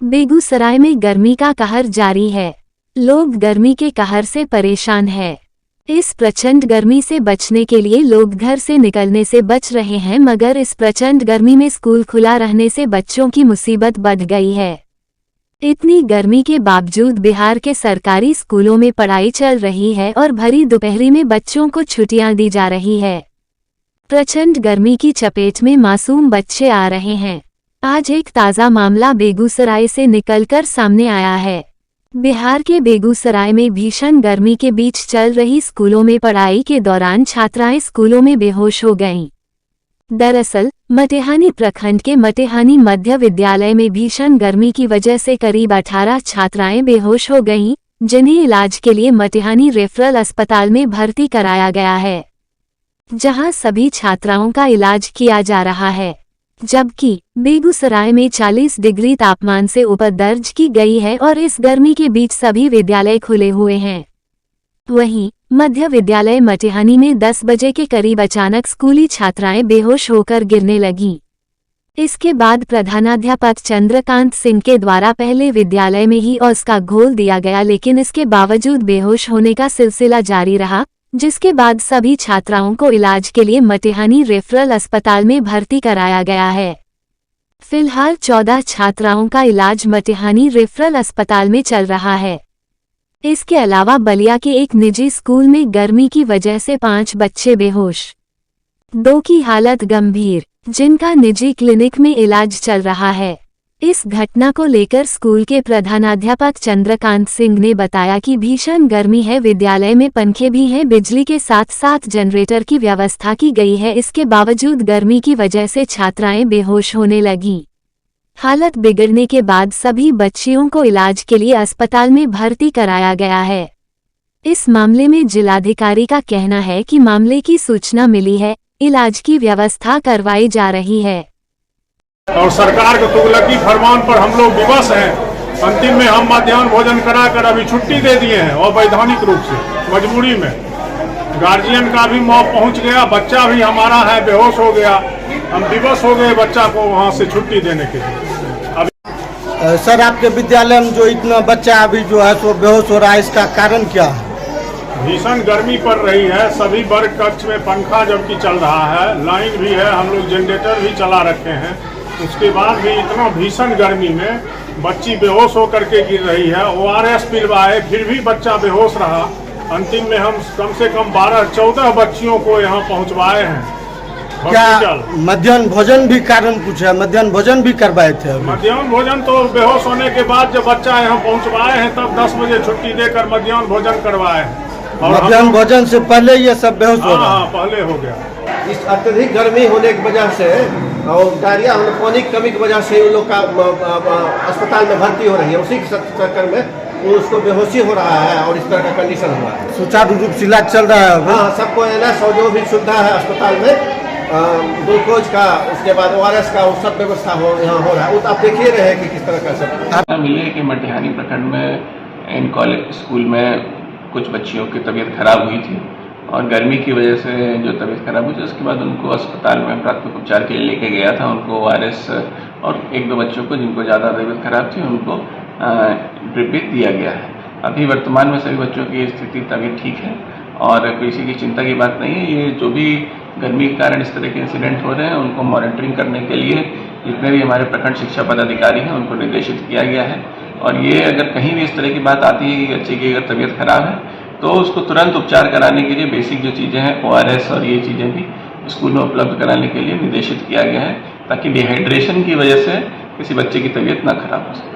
बेगूसराय में गर्मी का कहर जारी है। लोग गर्मी के कहर से परेशान हैं। इस प्रचंड गर्मी से बचने के लिए लोग घर से निकलने से बच रहे हैं, मगर इस प्रचंड गर्मी में स्कूल खुला रहने से बच्चों की मुसीबत बढ़ गई है। इतनी गर्मी के बावजूद बिहार के सरकारी स्कूलों में पढ़ाई चल रही है और भरी दोपहरी में बच्चों को छुट्टियां दी जा रही है। प्रचंड गर्मी की चपेट में मासूम बच्चे आ रहे हैं। आज एक ताज़ा मामला बेगूसराय से निकलकर सामने आया है। बिहार के बेगूसराय में भीषण गर्मी के बीच चल रही स्कूलों में पढ़ाई के दौरान छात्राएं स्कूलों में बेहोश हो गईं। दरअसल मटेहानी प्रखंड के मटेहानी मध्य विद्यालय में भीषण गर्मी की वजह से करीब 18 छात्राएं बेहोश हो गईं, जिन्हें इलाज के लिए मटेहानी रेफरल अस्पताल में भर्ती कराया गया है, जहां सभी छात्राओं का इलाज किया जा रहा है। जबकि बेगूसराय में 40 डिग्री तापमान से ऊपर दर्ज की गई है और इस गर्मी के बीच सभी विद्यालय खुले हुए हैं। वहीं मध्य विद्यालय मटेहानी में 10 बजे के करीब अचानक स्कूली छात्राएं बेहोश होकर गिरने लगीं। इसके बाद प्रधानाध्यापक चंद्रकांत सिंह के द्वारा पहले विद्यालय में ही औस का घोल दिया गया, लेकिन इसके बावजूद बेहोश होने का सिलसिला जारी रहा, जिसके बाद सभी छात्राओं को इलाज के लिए मटेहानी रेफरल अस्पताल में भर्ती कराया गया है। फिलहाल 14 छात्राओं का इलाज मटेहानी रेफरल अस्पताल में चल रहा है। इसके अलावा बलिया के एक निजी स्कूल में गर्मी की वजह से 5 बच्चे बेहोश, 2 की हालत गंभीर, जिनका निजी क्लिनिक में इलाज चल रहा है। इस घटना को लेकर स्कूल के प्रधानाध्यापक चंद्रकांत सिंह ने बताया कि भीषण गर्मी है, विद्यालय में पंखे भी हैं, बिजली के साथ साथ जनरेटर की व्यवस्था की गई है। इसके बावजूद गर्मी की वजह से छात्राएं बेहोश होने लगीं। हालत बिगड़ने के बाद सभी बच्चियों को इलाज के लिए अस्पताल में भर्ती कराया गया है। इस मामले में जिलाधिकारी का कहना है कि मामले की सूचना मिली है, इलाज की व्यवस्था करवाई जा रही है और सरकार के तुगलकी फरमान पर हम लोग विवश हैं। अंतिम में हम मध्याह्न भोजन कराकर अभी छुट्टी दे दिए हैं और वैधानिक रूप से मजबूरी में गार्जियन का भी मौत पहुंच गया, बच्चा भी हमारा है बेहोश हो गया। हम विवश हो गए बच्चा को वहां से छुट्टी देने के लिए। सर, आपके विद्यालय में जो इतना बच्चा अभी जो है सो बेहोश हो रहा है, इसका कारण क्या है? भीषण गर्मी पड़ रही है, सभी वर्ग कक्ष में पंखा जबकि चल रहा है, लाइन भी है, हम लोग जनरेटर भी चला रखे हैं। उसके बाद भी इतना भीषण गर्मी में बच्ची बेहोश होकर के गिर रही है। ORS पिलवाए फिर भी बच्चा बेहोश रहा। अंतिम में हम कम से कम 12-14 बच्चियों को यहाँ पहुँचवाए हैं। क्या मध्याह्न भोजन भी कारण कुछ है? मध्याह्न भोजन भी करवाए थे? मध्याह्न भोजन तो बेहोश होने के बाद जब बच्चा यहाँ पहुँचवाए हैं तब 10 बजे छुट्टी देकर मध्याह्न भोजन करवाए हैं। और मध्याह्न भोजन से पहले ये सब बेहोश हो रहा? हाँ, पहले हो गया। इस अत्यधिक गर्मी होने की वजह से और डायरिया पानी की कमी की वजह से उन लोग का अस्पताल में भर्ती हो रही है। उसी के चक्कर में उसको बेहोशी हो रहा है और इस तरह का कंडीशन हुआ है। सुचारू रूप से इलाज चल रहा है? हाँ, सबको NS और जो भी सुविधा है अस्पताल में, ग्लूकोज का, उसके बाद ORS का, वो सब व्यवस्था यहाँ हो रहा है। वो तो आप देख ही रहे हैं कि किस तरह का सब मिले कि मटेहानी प्रखंड में इन कॉलेज स्कूल में कुछ बच्चियों की तबीयत खराब हुई थी और गर्मी की वजह से जो तबीयत खराब हुई थी उसके बाद उनको अस्पताल में प्राथमिक उपचार के लिए लेके गया था। उनको ORS और 1-2 बच्चों को जिनको ज़्यादा तबीयत खराब थी उनको ड्रिप भी दिया गया है। अभी वर्तमान में सभी बच्चों की स्थिति तबीयत ठीक है और किसी की चिंता की बात नहीं है। ये जो भी गर्मी के कारण इस तरह के इंसिडेंट हो रहे हैं उनको मॉनिटरिंग करने के लिए जितने भी हमारे प्रखंड शिक्षा पदाधिकारी हैं उनको निर्देशित किया गया है। और ये अगर कहीं भी इस तरह की बात आती है कि बच्चे की अगर तबीयत खराब है तो उसको तुरंत उपचार कराने के लिए बेसिक जो चीज़ें हैं ORS और ये चीज़ें भी स्कूल में उपलब्ध कराने के लिए निर्देशित किया गया है, ताकि डिहाइड्रेशन की वजह से किसी बच्चे की तबीयत ना खराब हो सके।